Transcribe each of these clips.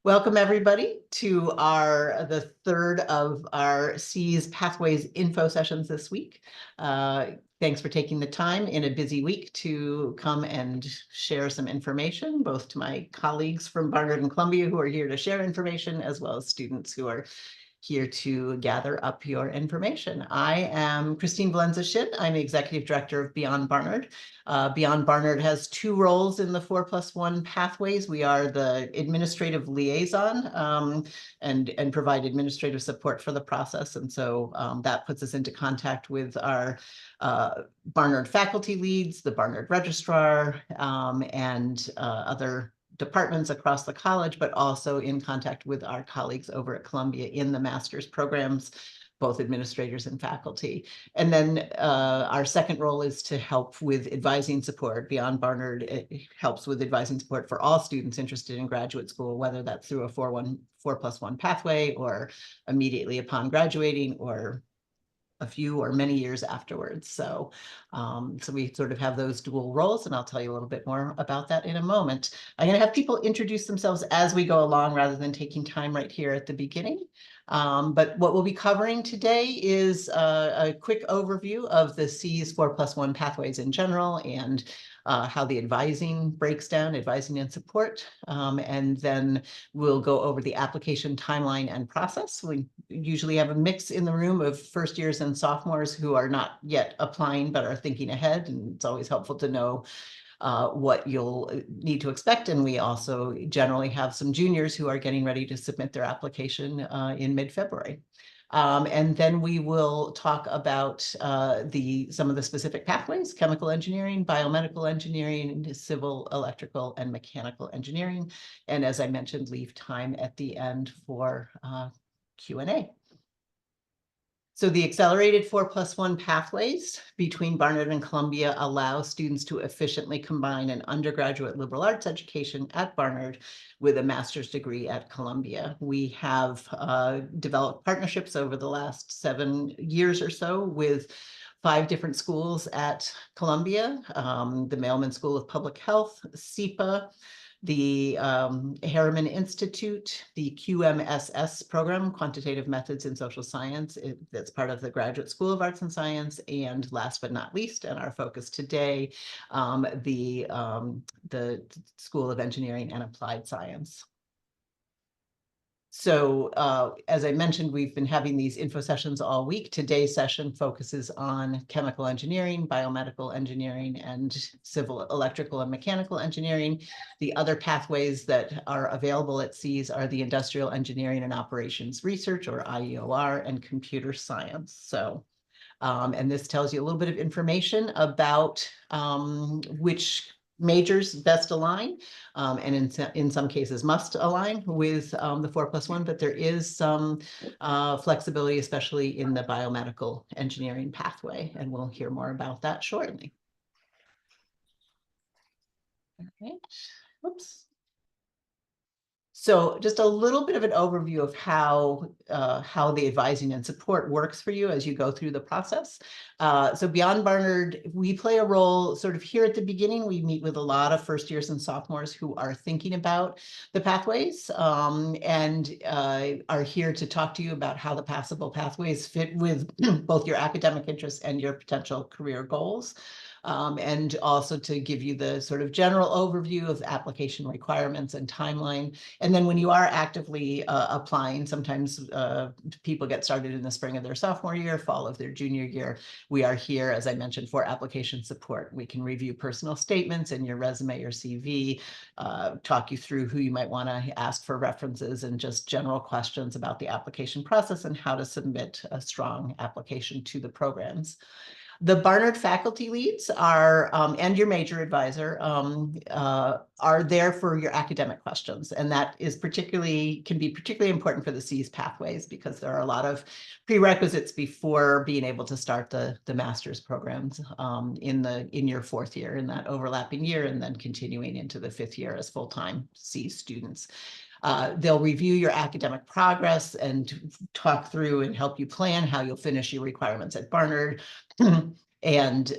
Welcome everybody to the third of our C's Pathways info sessions this week. Thanks for taking the time in a busy week to come and share some information, both to my colleagues from Barnard and Columbia who are here to share information, as well as students who are here to gather up your information. I am Christine Valenza Shin. I'm the Executive Director of Beyond Barnard. Beyond Barnard has two roles in the 4+1 pathways. We are the administrative liaison and provide administrative support for the process. And so that puts us into contact with our Barnard faculty leads, the Barnard registrar, and other departments across the college, but also in contact with our colleagues over at Columbia in the master's programs, both administrators and faculty. And then our second role is to help with advising support. Beyond Barnard, it helps with advising support for all students interested in graduate school, whether that's through a 4+1 pathway or immediately upon graduating or a few or many years afterwards. So we sort of have those dual roles, and I'll tell you a little bit more about that in a moment. I'm going to have people introduce themselves as we go along rather than taking time right here at the beginning. But what we'll be covering today is a quick overview of the C's 4+1 pathways in general and how the advising breaks down, advising and support. And then we'll go over the application timeline and process. We usually have a mix in the room of first years and sophomores who are not yet applying but are thinking ahead. And it's always helpful to know what you'll need to expect. And we also generally have some juniors who are getting ready to submit their application in mid-February. And then we will talk about some of the specific pathways: chemical engineering, biomedical engineering, civil, electrical, and mechanical engineering. And as I mentioned, leave time at the end for Q&A. So the accelerated 4+1 pathways between Barnard and Columbia allow students to efficiently combine an undergraduate liberal arts education at Barnard with a master's degree at Columbia. We have developed partnerships over the last 7 years or so with 5 different schools at Columbia: the Mailman School of Public Health, SEPA, the Harriman Institute, the QMSS program, Quantitative Methods in Social Science, that's part of the Graduate School of Arts and Science, and last but not least, and our focus today, the School of Engineering and Applied Science. So as I mentioned, we've been having these info sessions all week. Today's session focuses on chemical engineering, biomedical engineering, and civil, electrical, and mechanical engineering. The other pathways that are available at C's are the industrial engineering and operations research, or IEOR, and computer science. So and this tells you a little bit of information about which majors best align, and in some cases must align with the 4+1, but there is some flexibility, especially in the biomedical engineering pathway, and we'll hear more about that shortly. All right. Oops. So just a little bit of an overview of how the advising and support works for you as you go through the process. So Beyond Barnard, we play a role sort of here at the beginning. We meet with a lot of first years and sophomores who are thinking about the pathways and are here to talk to you about how the passable pathways fit with both your academic interests and your potential career goals. And also to give you the sort of general overview of application requirements and timeline. And then when you are actively applying, sometimes people get started in the spring of their sophomore year, fall of their junior year. We are here, as I mentioned, for application support. We can review personal statements and your resume or CV, talk you through who you might want to ask for references, and just general questions about the application process and how to submit a strong application to the programs. The Barnard faculty leads are, and your major advisor, are there for your academic questions. And that is can be particularly important for the C's pathways, because there are a lot of prerequisites before being able to start the master's programs in your 4th year, in that overlapping year, and then continuing into the 5th year as full-time C students. They'll review your academic progress and talk through and help you plan how you'll finish your requirements at Barnard, and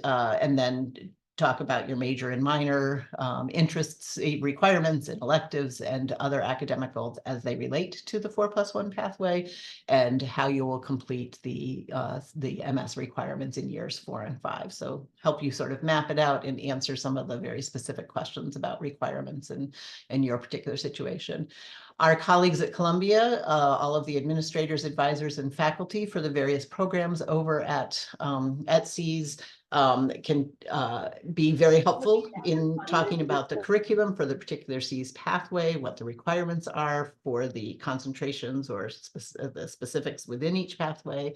then talk about your major and minor interests, requirements, and electives, and other academic goals as they relate to the 4+1 pathway, and how you will complete the MS requirements in years 4 and 5. So help you sort of map it out and answer some of the very specific questions about requirements and your particular situation. Our colleagues at Columbia, all of the administrators, advisors, and faculty for the various programs over at SEAS can be very helpful in talking about the curriculum for the particular SEAS pathway, what the requirements are for the concentrations or the specifics within each pathway.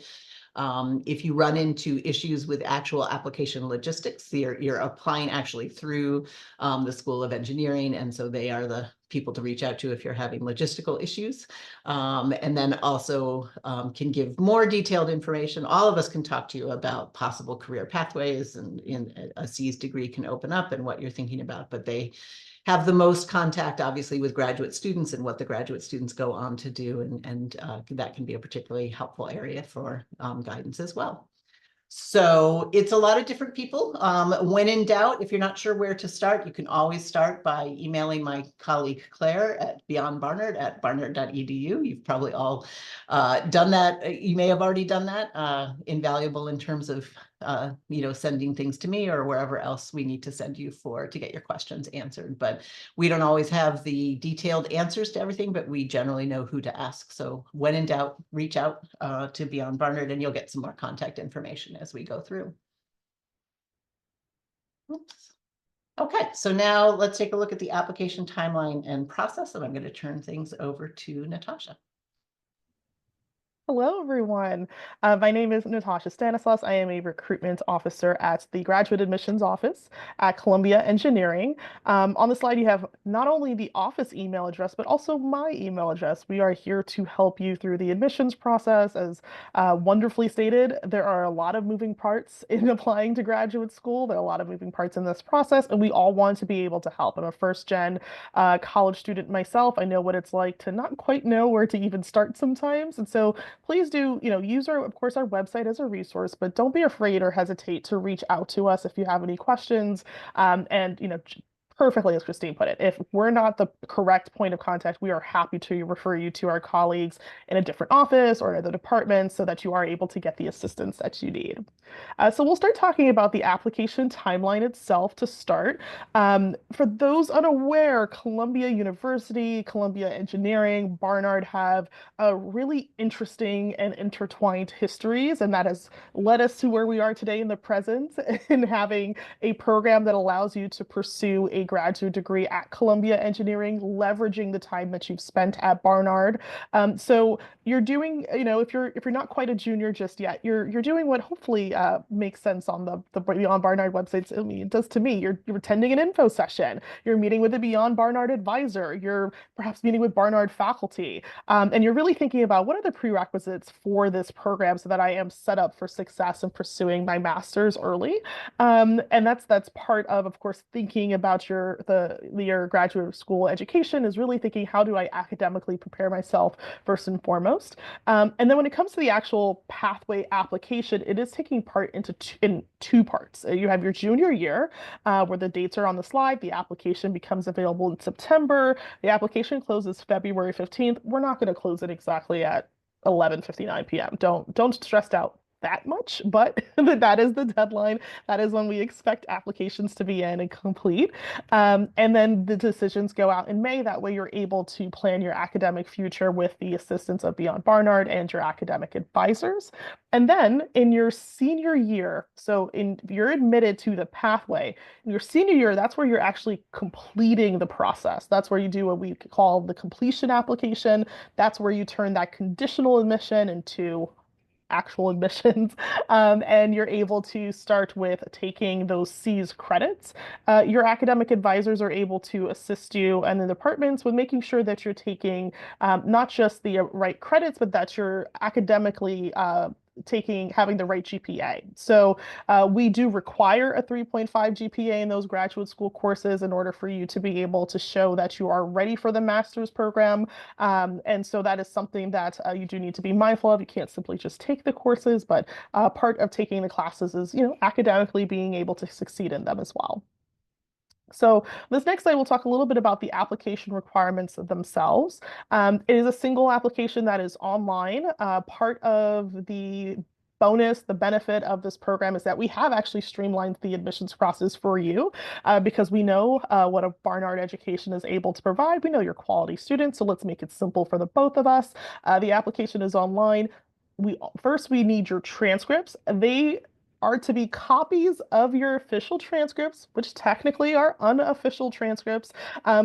If you run into issues with actual application logistics, you're applying actually through the School of Engineering, and so they are the people to reach out to if you're having logistical issues. And then also can give more detailed information. All of us can talk to you about possible career pathways and in a SEAS degree can open up and what you're thinking about, but they have the most contact, obviously, with graduate students and what the graduate students go on to do. And that can be a particularly helpful area for guidance as well. So it's a lot of different people. When in doubt, if you're not sure where to start, you can always start by emailing my colleague Claire at beyondbarnard@barnard.edu. You've probably all done that. You may have already done that. Invaluable in terms of sending things to me or wherever else we need to send you to get your questions answered. But we don't always have the detailed answers to everything, but we generally know who to ask. So when in doubt, reach out to Beyond Barnard and you'll get some more contact information as we go through. Oops. Okay, so now let's take a look at the application timeline and process, and I'm going to turn things over to Natasha. Hello, everyone. My name is Natasha Stanislaus. I am a recruitment officer at the Graduate Admissions Office at Columbia Engineering. On the slide, you have not only the office email address, but also my email address. We are here to help you through the admissions process. As wonderfully stated, there are a lot of moving parts in applying to graduate school. There are a lot of moving parts in this process, and we all want to be able to help. I'm a first-gen college student myself. I know what it's like to not quite know where to even start sometimes. And so please do, use of course, our website as a resource, but don't be afraid or hesitate to reach out to us if you have any questions. Perfectly, as Christine put it, if we're not the correct point of contact, we are happy to refer you to our colleagues in a different office or in other departments so that you are able to get the assistance that you need. So we'll start talking about the application timeline itself to start. For those unaware, Columbia University, Columbia Engineering, Barnard have really interesting and intertwined histories, and that has led us to where we are today in the present in having a program that allows you to pursue a graduate degree at Columbia Engineering, leveraging the time that you've spent at Barnard. So you're doing, if you're not quite a junior just yet, you're doing what hopefully makes sense on the Beyond Barnard websites. I mean, it does to me. You're attending an info session. You're meeting with a Beyond Barnard advisor. You're perhaps meeting with Barnard faculty, and you're really thinking about what are the prerequisites for this program so that I am set up for success in pursuing my master's early. And that's part of course, thinking about your graduate school education is really thinking, how do I academically prepare myself first and foremost? And then when it comes to the actual pathway application, it is taking part in two parts. You have your junior year, where the dates are on the slide. The application becomes available in September. The application closes February 15th. We're not going to close it exactly at 11:59 p.m. Don't stress out that much, but that is the deadline. That is when we expect applications to be in and complete. And then the decisions go out in May. That way you're able to plan your academic future with the assistance of Beyond Barnard and your academic advisors. And then in your senior year, you're admitted to the pathway. In your senior year, that's where you're actually completing the process. That's where you do what we call the completion application. That's where you turn that conditional admission into actual admissions, and you're able to start with taking those SEAS credits. Your academic advisors are able to assist you and the departments with making sure that you're taking not just the right credits, but that you're academically having the right GPA. So we do require a 3.5 GPA in those graduate school courses in order for you to be able to show that you are ready for the master's program. And so that is something that you do need to be mindful of. You can't simply just take the courses, but part of taking the classes is, academically being able to succeed in them as well. So this next slide, we'll talk a little bit about the application requirements themselves. It is a single application that is online. Part of the the benefit of this program is that we have actually streamlined the admissions process for you because we know what a Barnard education is able to provide. We know you're quality students, so let's make it simple for the both of us. The application is online. We need your transcripts. They are to be copies of your official transcripts, which technically are unofficial transcripts.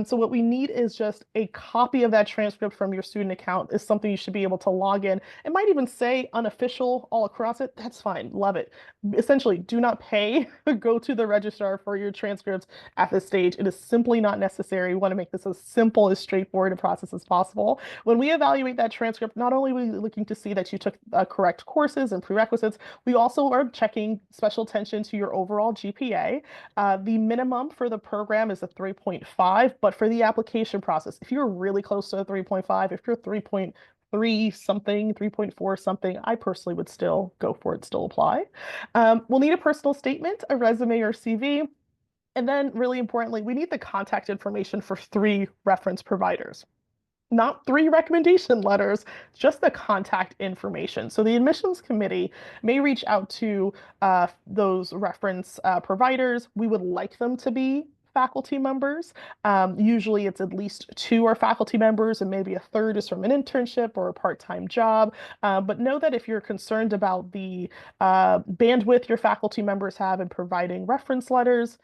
So what we need is just a copy of that transcript from your student account is something you should be able to log in. It might even say unofficial all across it. That's fine. Love it. Essentially, do not pay. Go to the registrar for your transcripts at this stage. It is simply not necessary. We want to make this as simple, as straightforward a process as possible. When we evaluate that transcript, not only are we looking to see that you took correct courses and prerequisites, we also are checking special attention to your overall GPA. The minimum for the program is a 3.5, but for the application process, if you're really close to a 3.5, if you're 3.3 something, 3.4 something, I personally would still go for it, still apply. We'll need a personal statement, a resume or CV, and then really importantly, we need the contact information for 3 reference providers. Not 3 recommendation letters, just the contact information. So the admissions committee may reach out to those reference providers. We would like them to be faculty members. Usually it's at least 2 are faculty members and maybe a third is from an internship or a part-time job. But know that if you're concerned about the bandwidth your faculty members have in providing reference letters,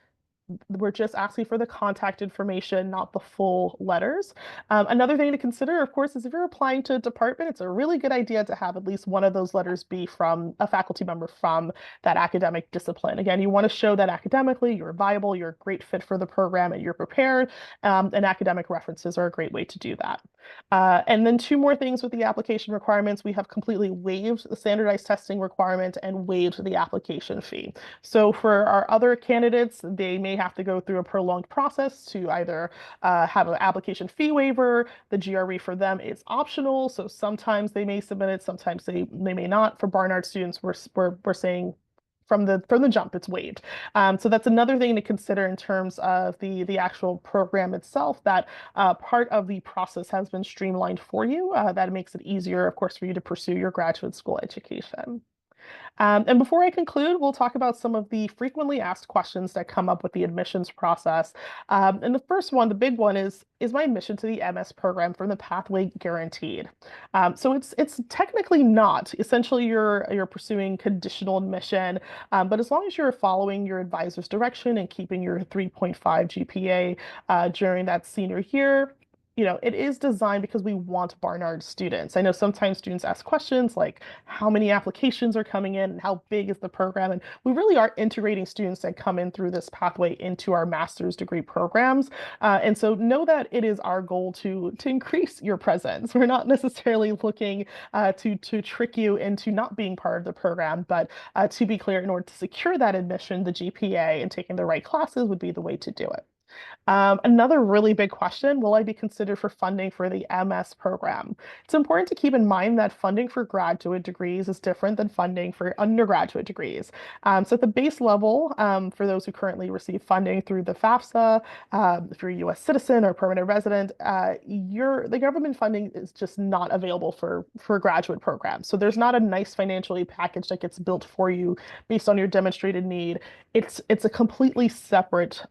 we're just asking for the contact information, not the full letters. Another thing to consider, of course, is if you're applying to a department, it's a really good idea to have at least one of those letters be from a faculty member from that academic discipline. Again, you want to show that academically you're viable, you're a great fit for the program, and you're prepared, and academic references are a great way to do that. And then 2 more things with the application requirements. We have completely waived the standardized testing requirement and waived the application fee. So for our other candidates, they may have to go through a prolonged process to either have an application fee waiver. The GRE for them is optional, so sometimes they may submit it, sometimes they may not. For Barnard students, we're saying from the jump, it's waived. So that's another thing to consider in terms of the actual program itself, that part of the process has been streamlined for you. That makes it easier, of course, for you to pursue your graduate school education. And before I conclude, we'll talk about some of the frequently asked questions that come up with the admissions process. And the first one, the big one is my admission to the MS program from the pathway guaranteed? So it's technically not. Essentially, you're pursuing conditional admission, but as long as you're following your advisor's direction and keeping your 3.5 GPA during that senior year, it is designed because we want Barnard students. I know sometimes students ask questions like how many applications are coming in and how big is the program? And we really are integrating students that come in through this pathway into our master's degree programs. And so know that it is our goal to increase your presence. We're not necessarily looking to trick you into not being part of the program, but to be clear, in order to secure that admission, the GPA and taking the right classes would be the way to do it. Another really big question, will I be considered for funding for the MS program? It's important to keep in mind that funding for graduate degrees is different than funding for undergraduate degrees. So at the base level, for those who currently receive funding through the FAFSA, if you're a US citizen or permanent resident, the government funding is just not available for graduate programs. So there's not a nice financial aid package that gets built for you based on your demonstrated need. It's a completely separate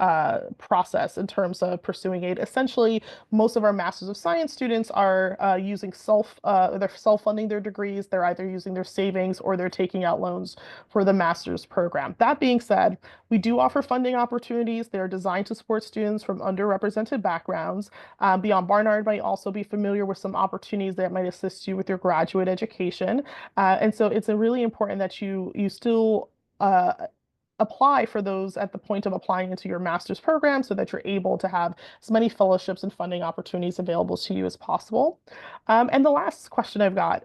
process in terms of pursuing aid. Essentially, most of our Masters of Science students are using they're self-funding their degrees. They're either using their savings or they're taking out loans for the master's program. That being said, we do offer funding opportunities. They're designed to support students from underrepresented backgrounds. Beyond Barnard might also be familiar with some opportunities that might assist you with your graduate education. And so it's really important that you still apply for those at the point of applying into your master's program so that you're able to have as many fellowships and funding opportunities available to you as possible. And the last question I've got,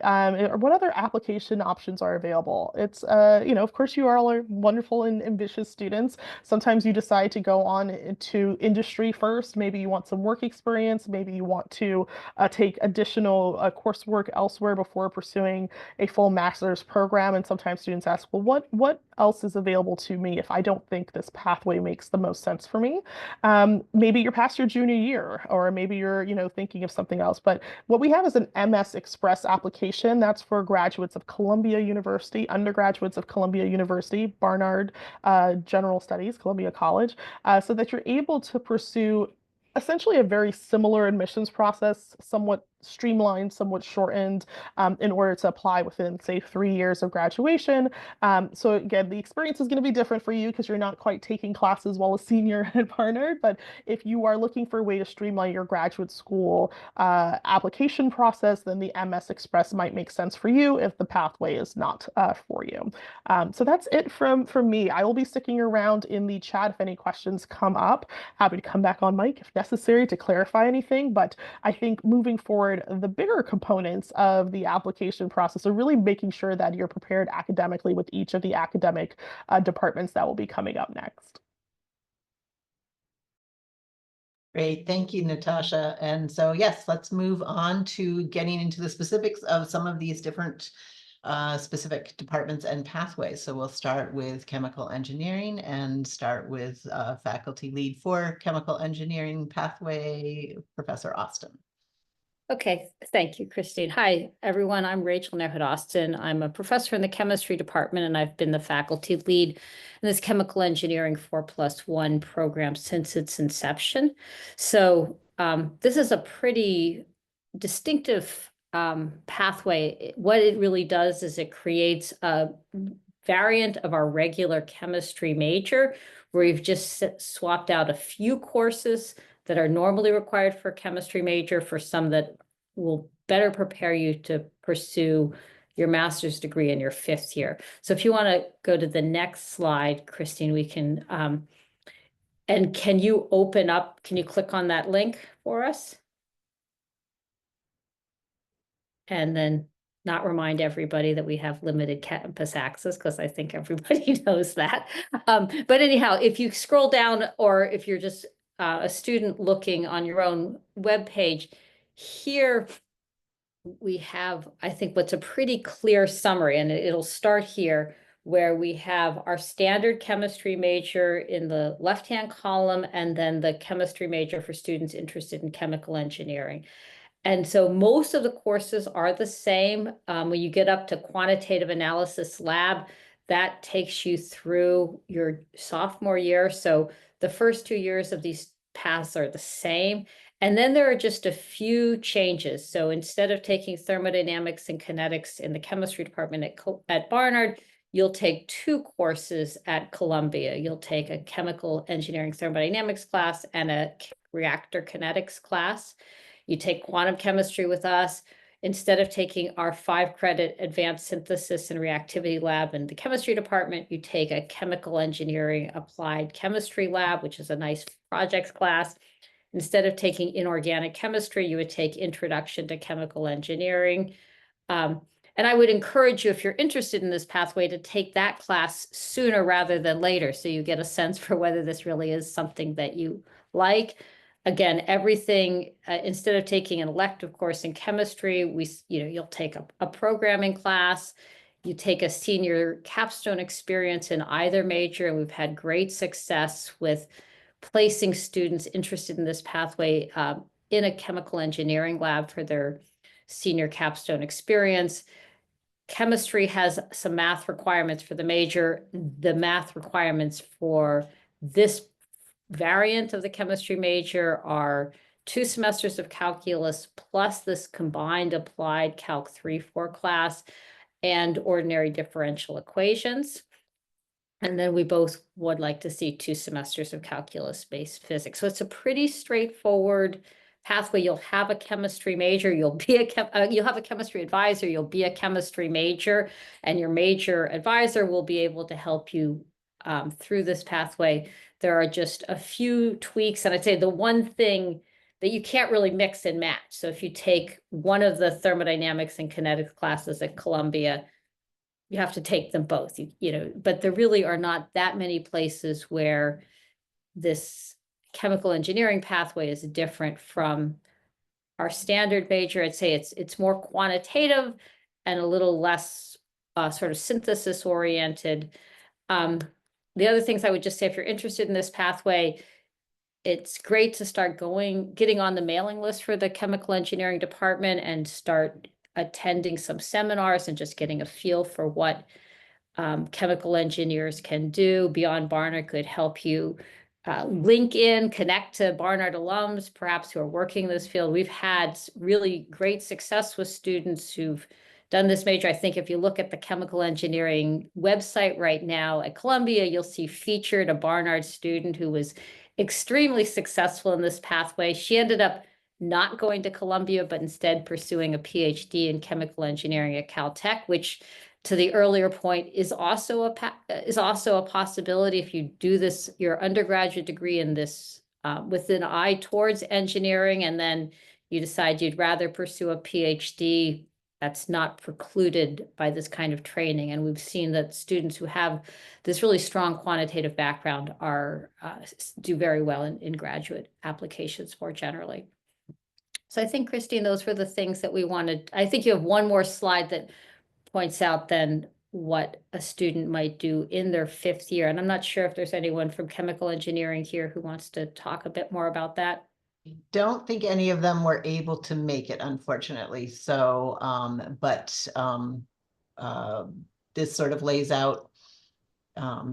what other application options are available? It's, of course, you are all wonderful and ambitious students. Sometimes you decide to go on into industry first. Maybe you want some work experience. Maybe you want to take additional coursework elsewhere before pursuing a full master's program. And sometimes students ask, well, what else is available to me if I don't think this pathway makes the most sense for me? Maybe you're past your junior year, or maybe you're, thinking of something else. But what we have is an MS Express application. That's for graduates of Columbia University, undergraduates of Columbia University, Barnard General Studies, Columbia College, so that you're able to pursue essentially a very similar admissions process, somewhat streamlined, somewhat shortened, in order to apply within, say, 3 years of graduation. So again, the experience is going to be different for you because you're not quite taking classes while a senior at Barnard. But if you are looking for a way to streamline your graduate school application process, then the MS Express might make sense for you if the pathway is not for you. So that's it from me. I will be sticking around in the chat if any questions come up. Happy to come back on mic if necessary to clarify anything. But I think moving forward, the bigger components of the application process are really making sure that you're prepared academically with each of the academic departments that will be coming up next. Great, thank you, Natasha. And so, yes, let's move on to getting into the specifics of some of these different specific departments and pathways. So we'll start with chemical engineering and start with faculty lead for chemical engineering pathway, Professor Austin. Okay, thank you, Christine. Hi, everyone. I'm Rachel Nerhood Austin. I'm a professor in the chemistry department, and I've been the faculty lead in this chemical engineering 4+1 program since its inception. So this is a pretty distinctive pathway. What it really does is it creates a variant of our regular chemistry major, where we've just swapped out a few courses that are normally required for a chemistry major for some that will better prepare you to pursue your master's degree in your 5th year. So if you want to go to the next slide, Christine, we can, and can you click on that link for us? And then not remind everybody that we have limited campus access, because I think everybody knows that. But anyhow, if you scroll down, or if you're just a student looking on your own web page, here we have, I think, what's a pretty clear summary, and it'll start here, where we have our standard chemistry major in the left-hand column, and then the chemistry major for students interested in chemical engineering. And so most of the courses are the same. When you get up to quantitative analysis lab, that takes you through your sophomore year. So the first 2 years of these paths are the same. And then there are just a few changes. So instead of taking thermodynamics and kinetics in the chemistry department at Barnard, you'll take 2 courses at Columbia. You'll take a chemical engineering thermodynamics class and a reactor kinetics class. You take quantum chemistry with us. Instead of taking our 5-credit advanced synthesis and reactivity lab in the chemistry department, you take a chemical engineering applied chemistry lab, which is a nice projects class. Instead of taking inorganic chemistry, you would take introduction to chemical engineering. And I would encourage you, if you're interested in this pathway, to take that class sooner rather than later, so you get a sense for whether this really is something that you like. Again, everything, instead of taking an elective course in chemistry, you'll take a programming class, you take a senior capstone experience in either major, and we've had great success with placing students interested in this pathway in a chemical engineering lab for their senior capstone experience. Chemistry has some math requirements for the major. The math requirements for this variant of the chemistry major are 2 semesters of calculus plus this combined applied Calc 3-4 class and ordinary differential equations. And then we both would like to see 2 semesters of calculus-based physics. So it's a pretty straightforward pathway. You'll have a chemistry major, you'll have a chemistry advisor, you'll be a chemistry major, and your major advisor will be able to help you through this pathway, there are just a few tweaks. And I'd say the one thing that you can't really mix and match. So if you take one of the thermodynamics and kinetics classes at Columbia, you have to take them both, but there really are not that many places where this chemical engineering pathway is different from our standard major. I'd say it's more quantitative and a little less sort of synthesis oriented. The other things I would just say, if you're interested in this pathway, it's great to start getting on the mailing list for the chemical engineering department and start attending some seminars and just getting a feel for what chemical engineers can do. Beyond Barnard could help you link in, connect to Barnard alums, perhaps who are working in this field. We've had really great success with students who've done this major. I think if you look at the chemical engineering website right now at Columbia, you'll see featured a Barnard student who was extremely successful in this pathway. She ended up not going to Columbia, but instead pursuing a PhD in chemical engineering at Caltech, which, to the earlier point, is also a possibility if you do this, your undergraduate degree in this with an eye towards engineering, and then you decide you'd rather pursue a PhD. That's not precluded by this kind of training. And we've seen that students who have this really strong quantitative background do very well in graduate applications more generally. So I think, Christine, those were the things that we wanted. I think you have one more slide that points out then what a student might do in their 5th year. And I'm not sure if there's anyone from chemical engineering here who wants to talk a bit more about that. I don't think any of them were able to make it, unfortunately. So, this sort of lays out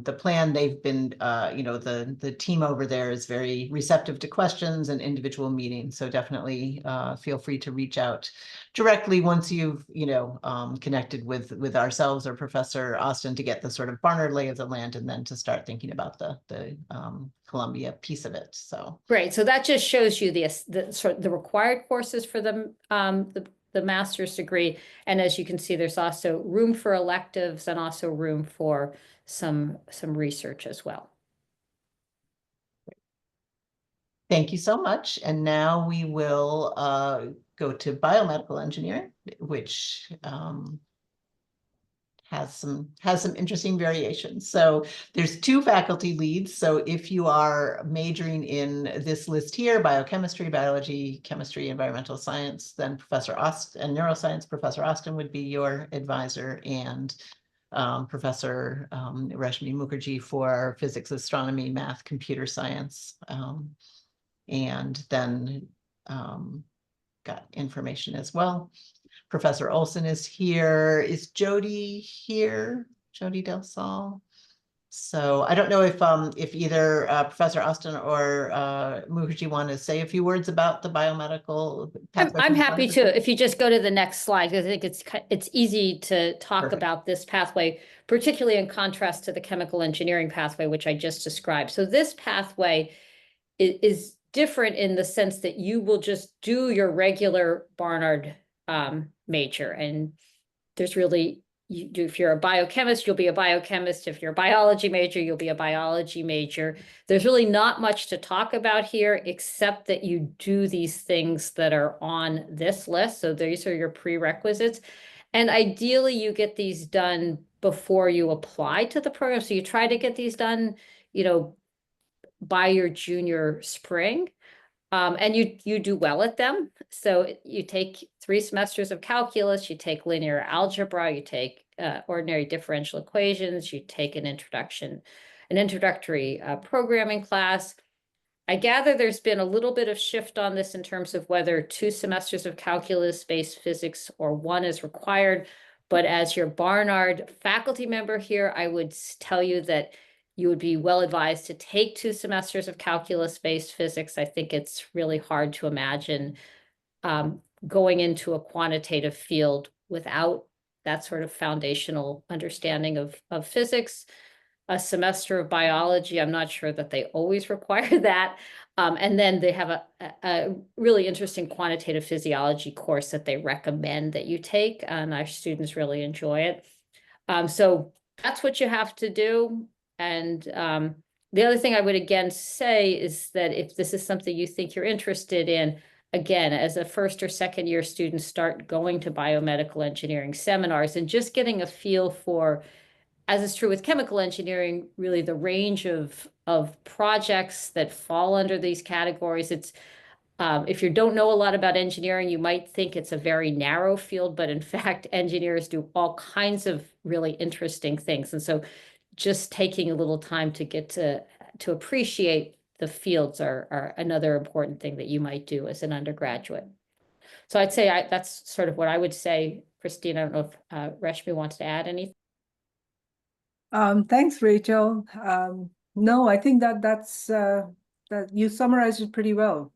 the plan. They've been, the team over there is very receptive to questions and individual meetings. So definitely feel free to reach out directly once you've, connected with ourselves or Professor Austin to get the sort of Barnard lay of the land, and then to start thinking about the Columbia piece of it. So great. So that just shows you the required courses for the master's degree. And as you can see, there's also room for electives and also room for some research as well. thank you so much. And now we will go to biomedical engineering, which has some interesting variations. So there's 2 faculty leads. So if you are majoring in this list here, biochemistry, biology, chemistry, environmental science, then Professor Austin, and neuroscience, Professor Austin would be your advisor, and Professor Rashmi Mukherjee for physics, astronomy, math, computer science, and then got information as well. Professor Olson is here. Is Jody here? Jody Del Sol. So I don't know if either Professor Austin or Mukherjee want to say a few words about the biomedical pathway. I'm happy to, if you just go to the next slide, because I think it's easy to talk Perfect. about this pathway, particularly in contrast to the chemical engineering pathway, which I just described. So this pathway is different in the sense that you will just do your regular Barnard major, and there's really, if you're a biochemist, you'll be a biochemist. If you're a biology major, you'll be a biology major. There's really not much to talk about here, except that you do these things that are on this list. So these are your prerequisites. And ideally, you get these done before you apply to the program. So you try to get these done, by your junior spring. And you do well at them. So you take 3 semesters of calculus, you take linear algebra, you take ordinary differential equations, you take an introductory programming class. I gather there's been a little bit of shift on this in terms of whether 2 semesters of calculus-based physics or 1 is required. But as your Barnard faculty member here, I would tell you that you would be well advised to take 2 semesters of calculus-based physics. I think it's really hard to imagine going into a quantitative field without that sort of foundational understanding of physics. A semester of biology, I'm not sure that they always require that. And then they have a really interesting quantitative physiology course that they recommend that you take, and our students really enjoy it. So that's what you have to do. And the other thing I would again say is that if this is something you think you're interested in, again, as a first or second year student, start going to biomedical engineering seminars and just getting a feel for, as is true with chemical engineering, really the range of projects that fall under these categories. It's if you don't know a lot about engineering, you might think it's a very narrow field, but in fact, engineers do all kinds of really interesting things. And so just taking a little time to get to appreciate the fields are another important thing that you might do as an undergraduate. So I'd say that's sort of what I would say. Christine, I don't know if Reshmi wants to add anything. Thanks, Rachel. No, I think that you summarized it pretty well.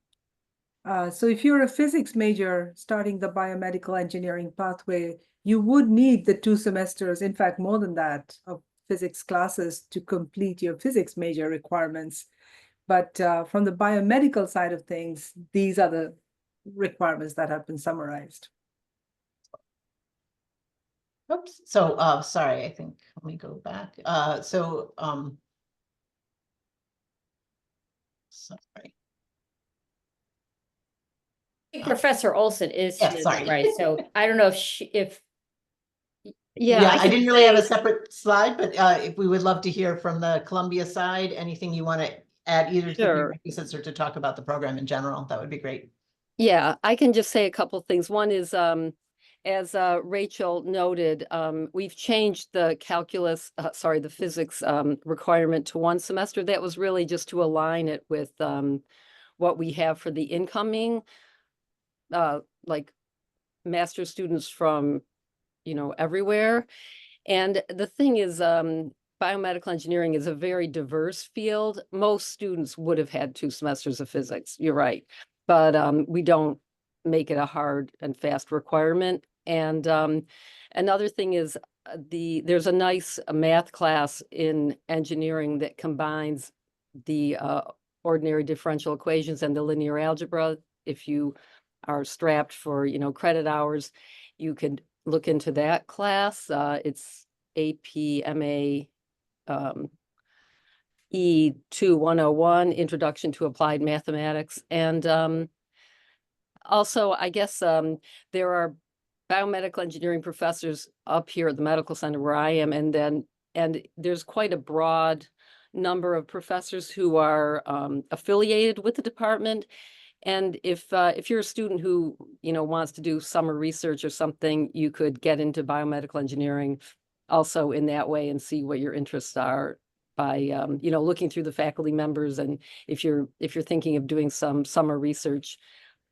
So if you're a physics major starting the biomedical engineering pathway, you would need the 2 semesters, in fact, more than that, of physics classes to complete your physics major requirements. But from the biomedical side of things, these are the requirements that have been summarized. Oops, so sorry, I think let me go back. Sorry. Professor Olson is Yeah, here, sorry. right? So I don't know if Yeah, I can didn't really have a say- separate slide, but if we would love to hear from the Columbia side, anything you want to add either to the Sure. prerequisites or to talk about the program in general, that would be great. Yeah, I can just say a couple things. One is, as Rachel noted, we've changed the the physics requirement to 1 semester. That was really just to align it with what we have for the incoming, like master's students from, everywhere. And the thing is, biomedical engineering is a very diverse field. Most students would have had 2 semesters of physics. You're right. But we don't make it a hard and fast requirement. And another thing is there's a nice math class in engineering that combines the ordinary differential equations and the linear algebra. If you are strapped for, credit hours, you could look into that class. It's APMA E2101, Introduction to Applied Mathematics. And also, I guess there are biomedical engineering professors up here at the medical center where I am, and there's quite a broad number of professors who are affiliated with the department. And if you're a student who, wants to do summer research or something, you could get into biomedical engineering also in that way and see what your interests are by, looking through the faculty members. And if you're thinking of doing some summer research,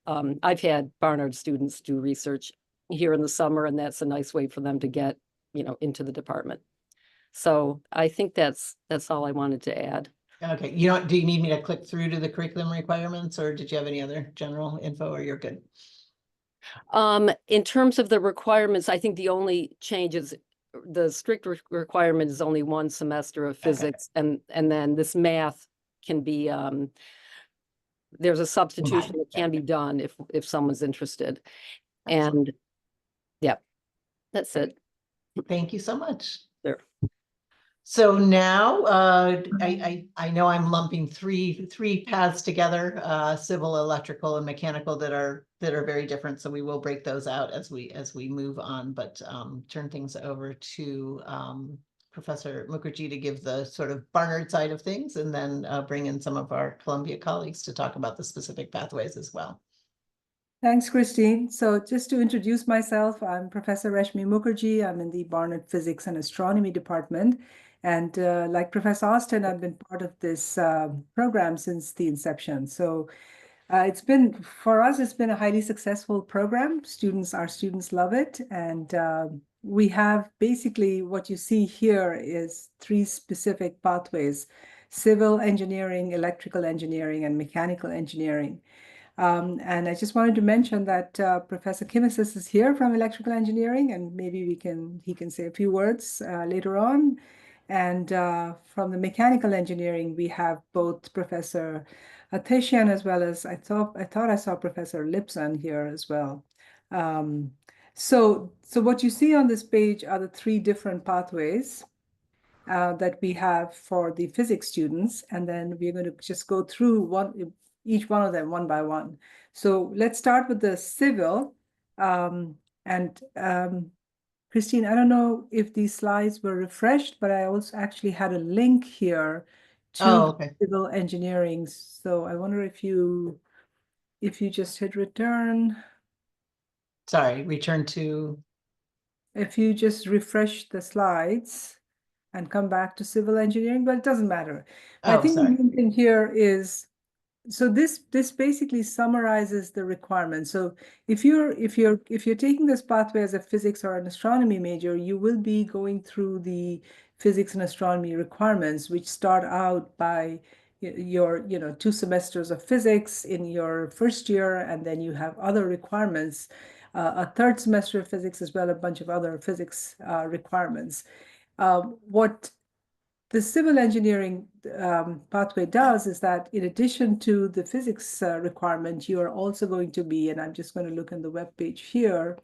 I've had Barnard students do research here in the summer, and that's a nice way for them to get, into the department. So I think that's all I wanted to add. Okay, do you need me to click through to the curriculum requirements, or did you have any other general info, or you're good? In terms of the requirements, I think the only change is the strict requirement is only 1 semester of physics, and then this math can be there's a substitution that can be done if someone's interested. And yeah, that's it. Thank you so much. Sure. So now I know I'm lumping three paths together, civil, electrical, and mechanical that are very different. So we will break those out as we move on, but turn things over to Professor Mukherjee to give the sort of Barnard side of things, and then bring in some of our Columbia colleagues to talk about the specific pathways as well. Thanks, Christine. So just to introduce myself, I'm Professor Reshmi Mukherjee. I'm in the Barnard Physics and Astronomy Department. And like Professor Austin, I've been part of this program since the inception. So for us, it's been a highly successful program. Our students love it. And we have basically what you see here is 3 specific pathways: civil engineering, electrical engineering, and mechanical engineering. And I just wanted to mention that Professor Kimesis is here from electrical engineering, and maybe he can say a few words later on. And from the mechanical engineering, we have both Professor Athesian as well as I thought I saw Professor Lipson here as well. So what you see on this page are the 3 different pathways. that we have for the physics students, and then we're going to just go through each one of them one by one. So let's start with the civil. Christine, I don't know if these slides were refreshed, but I also actually had a link here to Okay. civil engineering. So I wonder if you just hit return, Sorry, return to, if you just refresh the slides and come back to civil engineering, but it doesn't matter. I oh, think the sorry. main thing here is, so this basically summarizes the requirements. So if you're taking this pathway as a physics or an astronomy major, you will be going through the physics and astronomy requirements, which start out by your 2 semesters of physics in your first year, and then you have other requirements, a 3rd semester of physics as well, a bunch of other physics requirements. What the civil engineering pathway does is that in addition to the physics requirement, you are also going to be, and I'm just going to look on the web page here.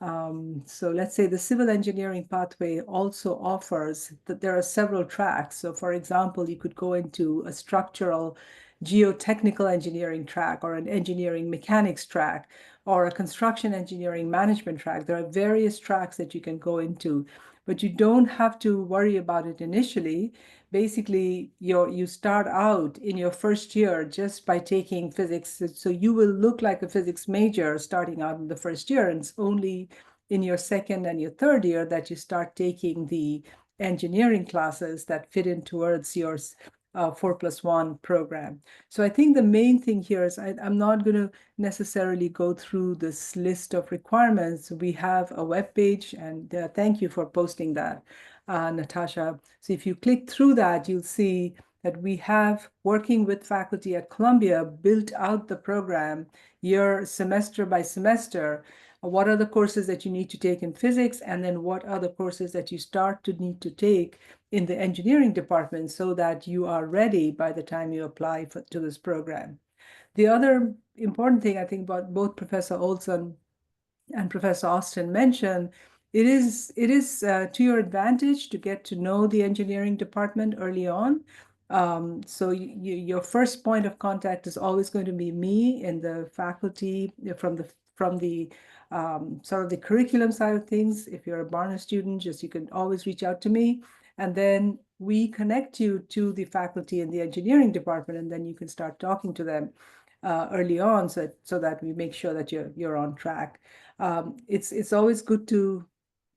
So let's say the civil engineering pathway also offers that there are several tracks. So for example, you could go into a structural geotechnical engineering track, or an engineering mechanics track, or a construction engineering management track. There are various tracks that you can go into, but you don't have to worry about it initially. Basically, you start out in your first year just by taking physics. So you will look like a physics major starting out in the first year, and it's only in your 2nd and your 3rd year that you start taking the engineering classes that fit in towards your 4+1 program. So I think the main thing here is I'm not going to necessarily go through this list of requirements. We have a web page, and thank you for posting that, Natasha. So if you click through that, you'll see that we have, working with faculty at Columbia, built out the program year, semester by semester. What are the courses that you need to take in physics, and then what are the courses that you start to need to take in the engineering department, so that you are ready by the time you apply to this program. The other important thing I think about both Professor Olson and Professor Austin mentioned, it is to your advantage to get to know the engineering department early on. So your first point of contact is always going to be me and the faculty from the sort of the curriculum side of things. If you're a Barnard student, you can always reach out to me, and then we connect you to the faculty in the engineering department, and then you can start talking to them early on, so that we make sure that you're on track. It's always good to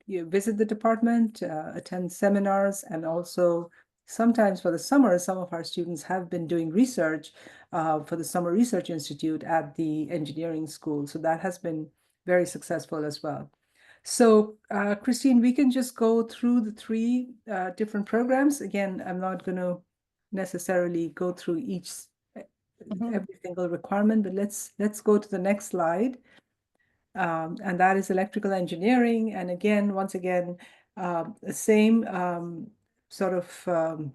visit the department, attend seminars, and also sometimes for the summer, some of our students have been doing research for the Summer Research Institute at the engineering school. So that has been very successful as well. So Christine, we can just go through the 3 different programs. Again, I'm not going to necessarily go through every single requirement, but let's go to the next slide. And that is electrical engineering. And again, once again, the same sort of,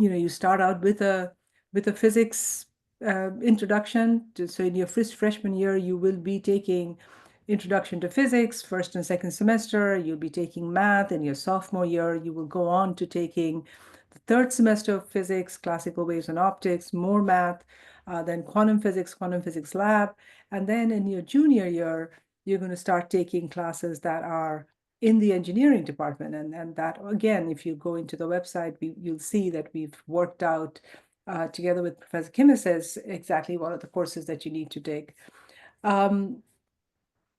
you start out with a physics introduction. So in your first freshman year, you will be taking introduction to physics, 1st and 2nd semester. You'll be taking math. In your sophomore year, you will go on to taking the 3rd semester of physics, classical waves and optics, more math, then quantum physics lab. And then in your junior year, you're going to start taking classes that are in the engineering department. And that, again, if you go into the website, you'll see that we've worked out together with Professor Kimises exactly what are the courses that you need to take.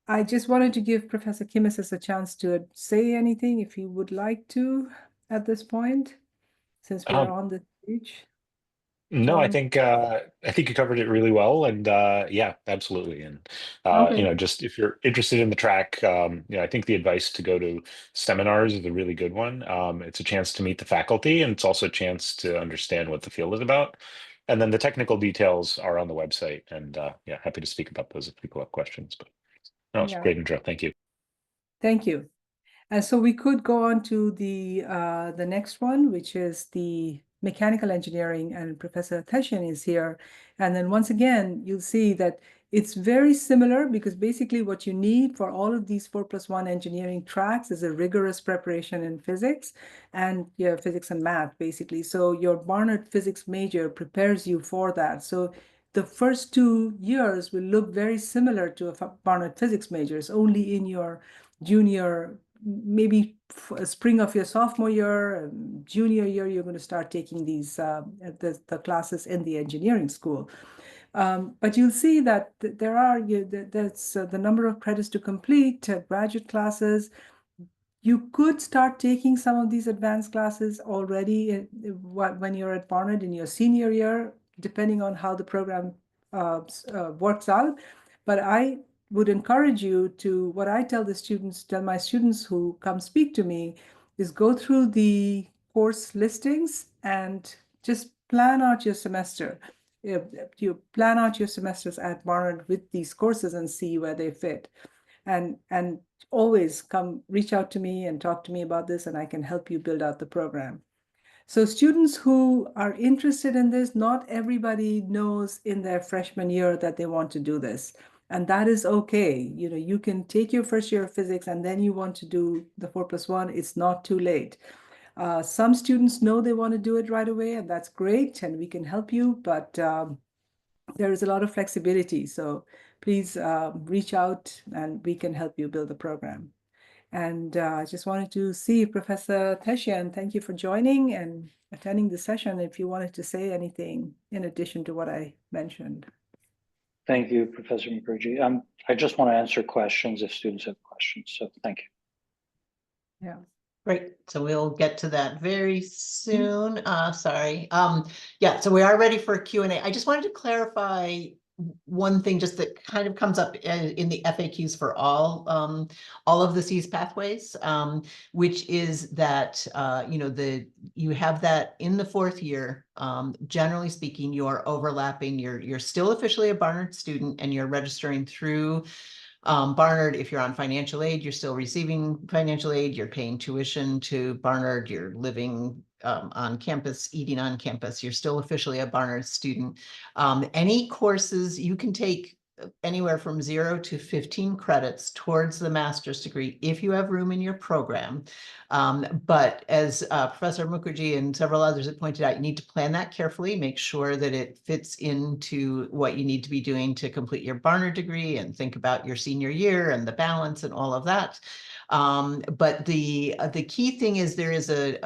I just wanted to give Professor Kimises a chance to say anything if he would like to at this point, since we are on the stage. No, I John? think you covered it really well, and yeah, absolutely. And Okay. just if you're interested in the track, I think the advice to go to seminars is a really good one. It's a chance to meet the faculty, and it's also a chance to understand what the field is about. And then the technical details are on the website, and yeah, happy to speak about those if people have questions. But no, it's a Yeah. great intro. Thank you. Thank you. And so we could go on to the next one, which is the mechanical engineering, and Professor Teshin is here. And then once again, you'll see that It's very similar because basically what you need for all of these 4+1 engineering tracks is a rigorous preparation in physics and physics and math, basically. So your Barnard physics major prepares you for that. So the first 2 years will look very similar to a Barnard physics major. It's only in your junior, maybe spring of your sophomore year, junior year, you're going to start taking these the classes in the engineering school. But you'll see that there are that's the number of credits to complete graduate classes. You could start taking some of these advanced classes already when you're at Barnard in your senior year, depending on how the program works out. But I would encourage you to, what I tell my students who come speak to me, is go through the course listings and just plan out your semester. You plan out your semesters at Barnard with these courses and see where they fit. And always reach out to me and talk to me about this, and I can help you build out the program. So students who are interested in this, not everybody knows in their freshman year that they want to do this. And that is okay. You can take your first year of physics and then you want to do the 4+1. It's not too late. Some students know they want to do it right away, and that's great, and we can help you, but there is a lot of flexibility. So please reach out and we can help you build the program. And I just wanted to see Professor Teshian, thank you for joining and attending the session. If you wanted to say anything in addition to what I mentioned. Thank you, Professor Mukherjee. I just want to answer questions if students have questions. So thank you. Yeah. Great. So we'll get to that very soon. Sorry. Yeah, so we are ready for Q&A. I just wanted to clarify one thing just that kind of comes up in the FAQs for all of the SEAS pathways, which is that you have that in the fourth year. Generally speaking, you're overlapping. You're still officially a Barnard student, and you're registering through Barnard. If you're on financial aid, you're still receiving financial aid, you're paying tuition to Barnard, you're living on campus, eating on campus, you're still officially a Barnard student. Any courses you can take anywhere from 0 to 15 credits towards the master's degree if you have room in your program. But as Professor Mukherjee and several others have pointed out, you need to plan that carefully, make sure that it fits into what you need to be doing to complete your Barnard degree, and think about your senior year and the balance and all of that. But the key thing is there's an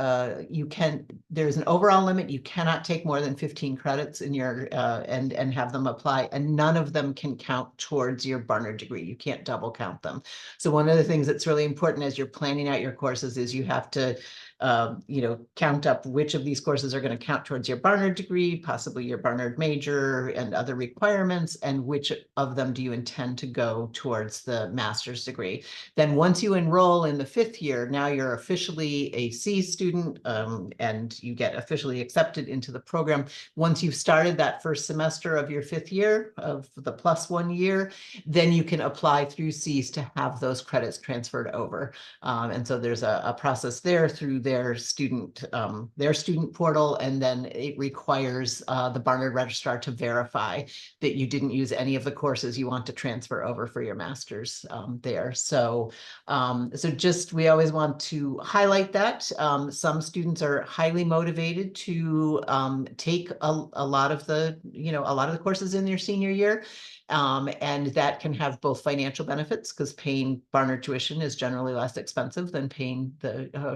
overall limit. You cannot take more than 15 credits in your and have them apply, and none of them can count towards your Barnard degree. You can't double count them. So one of the things that's really important as you're planning out your courses is you have to count up which of these courses are going to count towards your Barnard degree, possibly your Barnard major and other requirements, and which of them do you intend to go towards the master's degree. Then once you enroll in the fifth year, now you're officially a C student, and you get officially accepted into the program. Once you've started that first semester of your fifth year of the +1 year, then you can apply through C's to have those credits transferred over. And so there's a process there through their student portal, and then it requires the Barnard registrar to verify that you didn't use any of the courses you want to transfer over for your master's there. So we always want to highlight that. Some students are highly motivated to take a lot of the courses in their senior year. And that can have both financial benefits, because paying Barnard tuition is generally less expensive than paying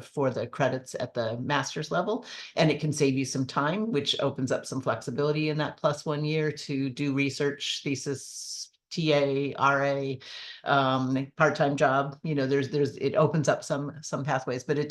for the credits at the master's level. And it can save you some time, which opens up some flexibility in that +1 year to do research, thesis, TA, RA, part-time job. It opens up some pathways, but it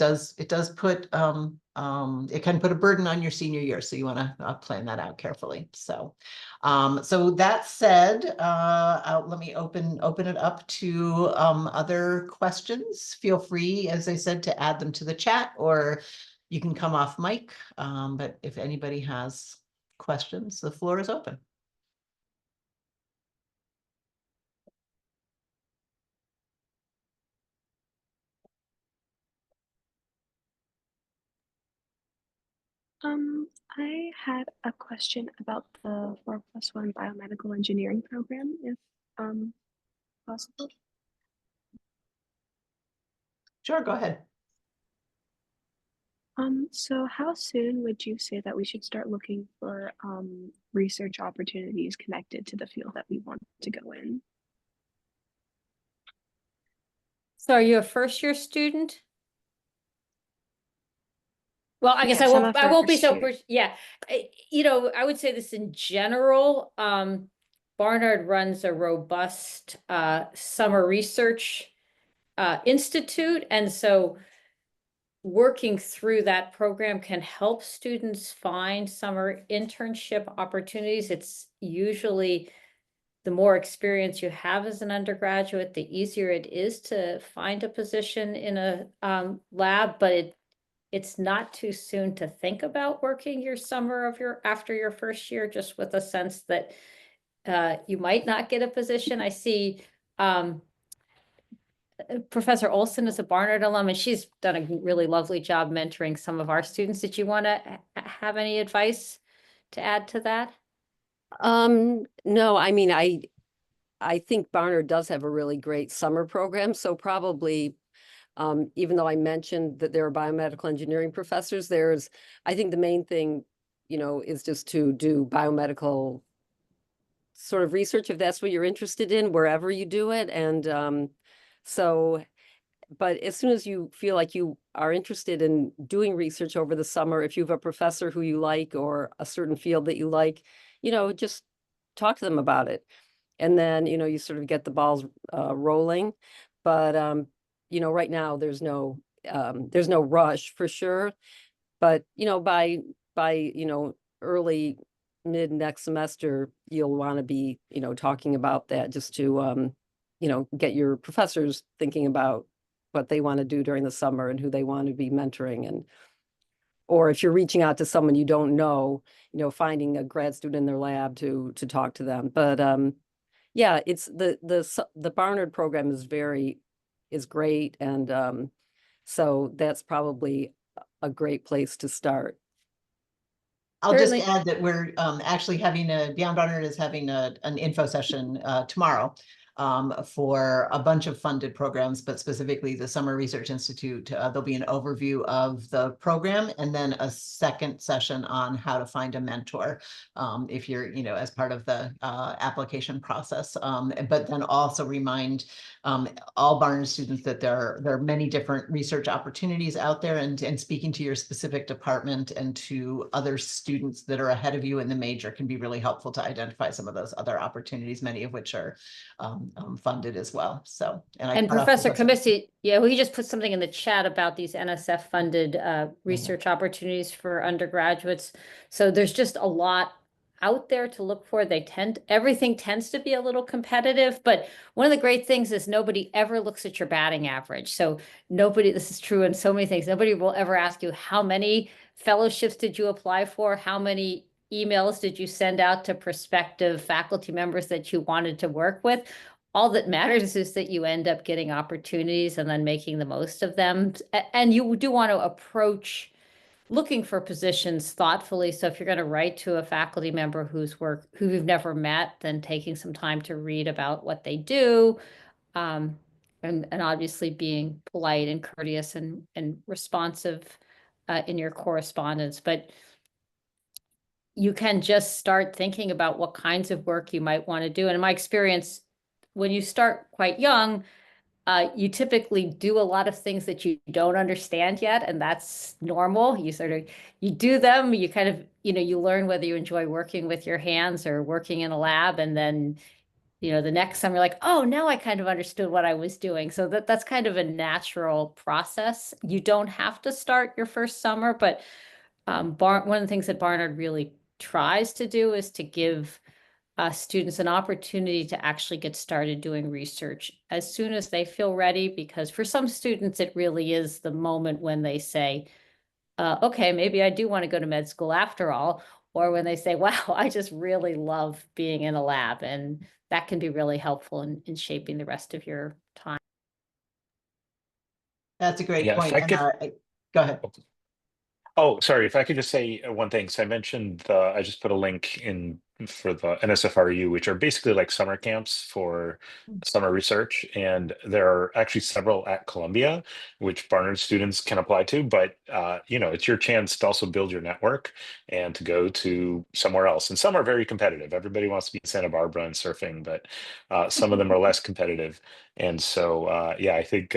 can put a burden on your senior year. So you want to plan that out carefully. So that said, let me open it up to other questions. Feel free, as I said, to add them to the chat, or you can come off mic. But if anybody has questions, the floor is open. I had a question about the 4+1 biomedical engineering program, if possible. Sure, go ahead. So how soon would you say that we should start looking for research opportunities connected to the field that we want to go in? So are you a first-year student? Well, I guess Yes, I'm a I won't be first so, year. yeah. You know, I would say this in general, Barnard runs a robust summer research institute. And so working through that program can help students find summer internship opportunities. It's usually the more experience you have as an undergraduate, the easier it is to find a position in a lab, but it's not too soon to think about working your summer of after your first year, just with a sense that you might not get a position. I see Professor Olson is a Barnard alum, and she's done a really lovely job mentoring some of our students. Did you want to have any advice to add to that? No, I mean, I think Barnard does have a really great summer program, so probably, even though I mentioned that there are biomedical engineering professors, I think the main thing, you know, is just to do biomedical sort of research if that's what you're interested in, wherever you do it. And but as soon as you feel like you are interested in doing research over the summer, if you have a professor who you like or a certain field that you like, you know, just talk to them about it. And then, you know, you sort of get the balls rolling. But, you know, right now there's no rush for sure. But, you know, by, you know, early mid next semester, you'll want to be, you know, talking about that just to, you know, get your professors thinking about what they want to do during the summer and who they want to be mentoring. And or if you're reaching out to someone you don't know, you know, finding a grad student in their lab to talk to them. But yeah, it's the Barnard program is great, and so that's probably a great place to start. I'll just Certainly. add that we're actually having Beyond Barnard is having an info session tomorrow for a bunch of funded programs, but specifically the Summer Research Institute. There'll be an overview of the program and then a second session on how to find a mentor if you're, you know, as part of the application process. But then also remind all Barnard students that there are many different research opportunities out there, and speaking to your specific department and to other students that are ahead of you in the major can be really helpful to identify some of those other opportunities, many of which are funded as well. So, and Professor Comissi, yeah, we just put something in the chat about these NSF funded research opportunities for undergraduates. So there's just a lot out there to look for. Everything tends to be a little competitive, but one of the great things is nobody ever looks at your batting average. So this is true in so many things. Nobody will ever ask you, how many fellowships did you apply for? How many emails did you send out to prospective faculty members that you wanted to work with? All that matters is that you end up getting opportunities and then making the most of them. And you do want to approach looking for positions thoughtfully. So if you're going to write to a faculty member who you've never met, then taking some time to read about what they do, and obviously being polite and courteous and responsive in your correspondence. But you can just start thinking about what kinds of work you might want to do. And in my experience, when you start quite young, you typically do a lot of things that you don't understand yet, and that's normal. You do them, you kind of, you know, you learn whether you enjoy working with your hands or working in a lab, and then, you know, the next summer you're like, oh, now I kind of understood what I was doing. So that's kind of a natural process. You don't have to start your first summer, but one of the things that Barnard really tries to do is to give students an opportunity to actually get started doing research as soon as they feel ready, because for some students, it really is the moment when they say, okay, maybe I do want to go to med school after all, or when they say, wow, I just really love being in a lab. And that can be really helpful in shaping the rest of your time. That's a great Yeah, point. if I could, Go ahead. Oh, sorry, if I could just say one thing. So I mentioned I just put a link in for the NSFRU, which are basically like summer camps for summer research. And there are actually several at Columbia, which Barnard students can apply to. But it's your chance to also build your network and to go to somewhere else. And some are very competitive. Everybody wants to be in Santa Barbara and surfing, but some of them are less competitive. And so, I think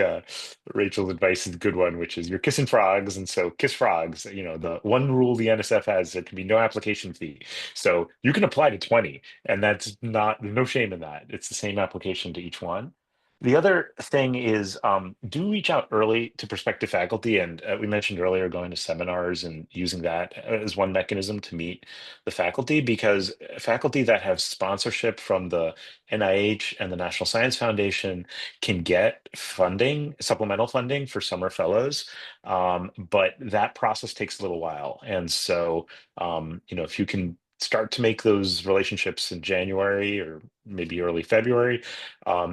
Rachel's advice is a good one, which is you're kissing frogs. And so kiss frogs, the one rule the NSF has, there can be no application fee. So you can apply to 20, and that's not, there's no shame in that. It's the same application to each one. The other thing is do reach out early to prospective faculty. And we mentioned earlier going to seminars and using that as one mechanism to meet the faculty, because faculty that have sponsorship from the NIH and the National Science Foundation can get funding, supplemental funding for summer fellows. But that process takes a little while. And so, if you can start to make those relationships in January or maybe early February,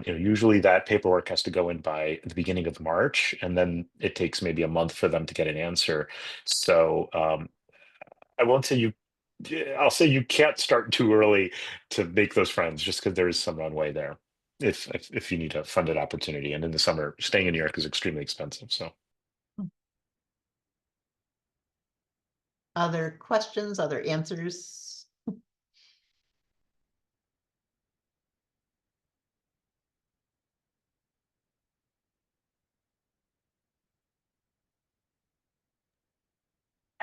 usually that paperwork has to go in by the beginning of March, and then it takes maybe a month for them to get an answer. So I won't say you, I'll say you can't start too early to make those friends, just because there is some runway there if you need a funded opportunity. And in the summer, staying in New York is extremely expensive. So Other questions, other answers?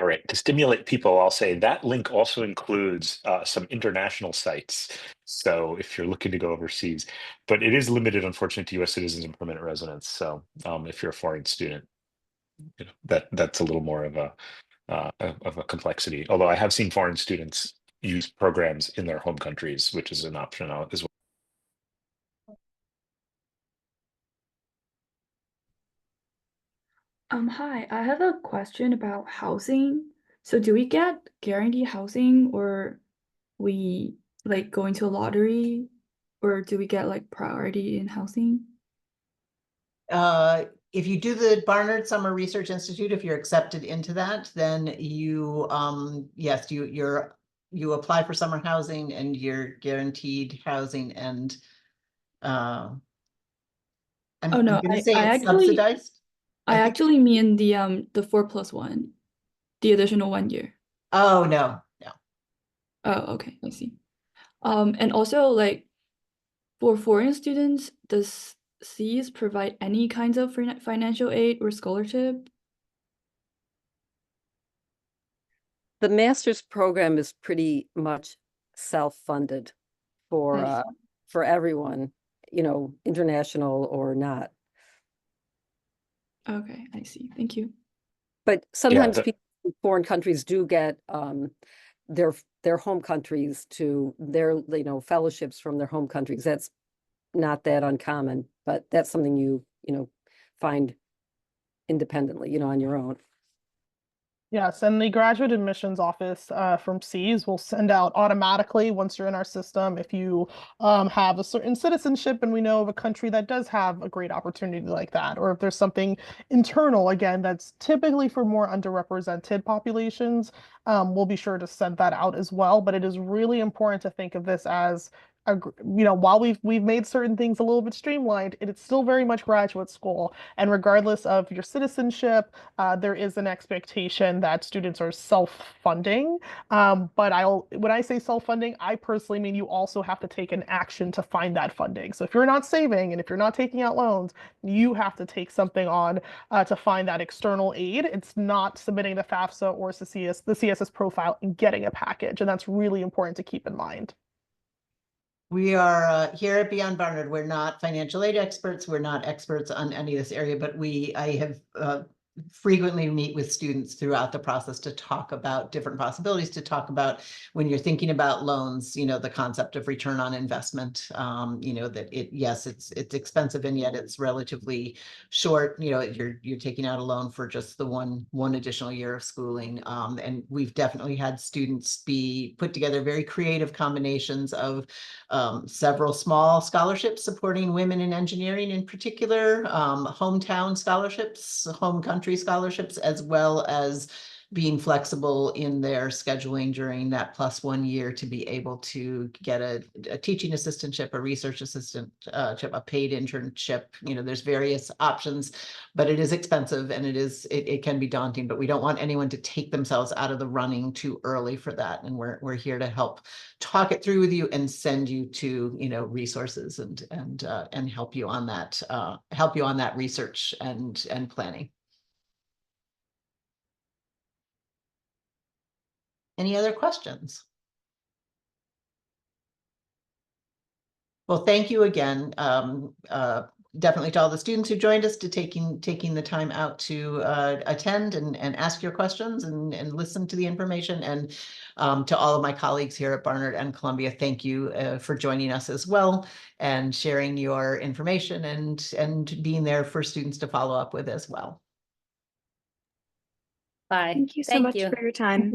all right, to stimulate people, I'll say that link also includes some international sites. So if you're looking to go overseas, but it is limited, unfortunately, to US citizens and permanent residents. So if you're a foreign student, that's a little more of a complexity. Although I have seen foreign students use programs in their home countries, which is an option as well. Hi, I have a question about housing. So do we get guaranteed housing or we like go into a lottery or do we get like priority in housing? If you do the Barnard Summer Research Institute, if you're accepted into that, then you, yes, you apply for summer housing and you're guaranteed housing, and I'm Oh no, gonna say I it's subsidized. I think- actually mean the 4+1, the additional 1 year. Oh, no. Oh, okay, I see. And also like for foreign students, does SEAS provide any kinds of financial aid or scholarship? The master's program is pretty much self-funded for everyone, international or not. Okay, I see. Thank you. But sometimes the- people in foreign countries do get their home countries to their fellowships from their home countries. That's not that uncommon, but that's something you find independently, on your own. Yes, and the graduate admissions office from SEAS will send out automatically once you're in our system if you have a certain citizenship and we know of a country that does have a great opportunity like that, or if there's something internal, again, that's typically for more underrepresented populations, we'll be sure to send that out as well. But it is really important to think of this as while we've made certain things a little bit streamlined, it's still very much graduate school. And regardless of your citizenship, there is an expectation that students are self-funding. But when I say self-funding, I personally mean you also have to take an action to find that funding. So if you're not saving and if you're not taking out loans, you have to take something on to find that external aid. It's not submitting the FAFSA or the CSS profile and getting a package. And that's really important to keep in mind. We are here at Beyond Barnard. We're not financial aid experts. We're not experts on any of this area, but I have frequently meet with students throughout the process to talk about different possibilities, to talk about when you're thinking about loans, the concept of return on investment, that it's expensive and yet it's relatively short. You're taking out a loan for just the one additional year of schooling. And we've definitely had students put together very creative combinations of several small scholarships supporting women in engineering in particular, hometown scholarships, home country scholarships, as well as being flexible in their scheduling during that +1 year to be able to get a teaching assistantship, a research assistantship, a paid internship. You know, there's various options, but it is expensive and it can be daunting, but we don't want anyone to take themselves out of the running too early for that. And we're here to help talk it through with you and send you to, you know, resources and help you on that research and planning. Any other questions? Well, thank you again. Definitely to all the students who joined us, to taking the time out to attend and ask your questions and listen to the information. And to all of my colleagues here at Barnard and Columbia, thank you for joining us as well and sharing your information and being there for students to follow up with as well. Bye. Thank you so much for your time.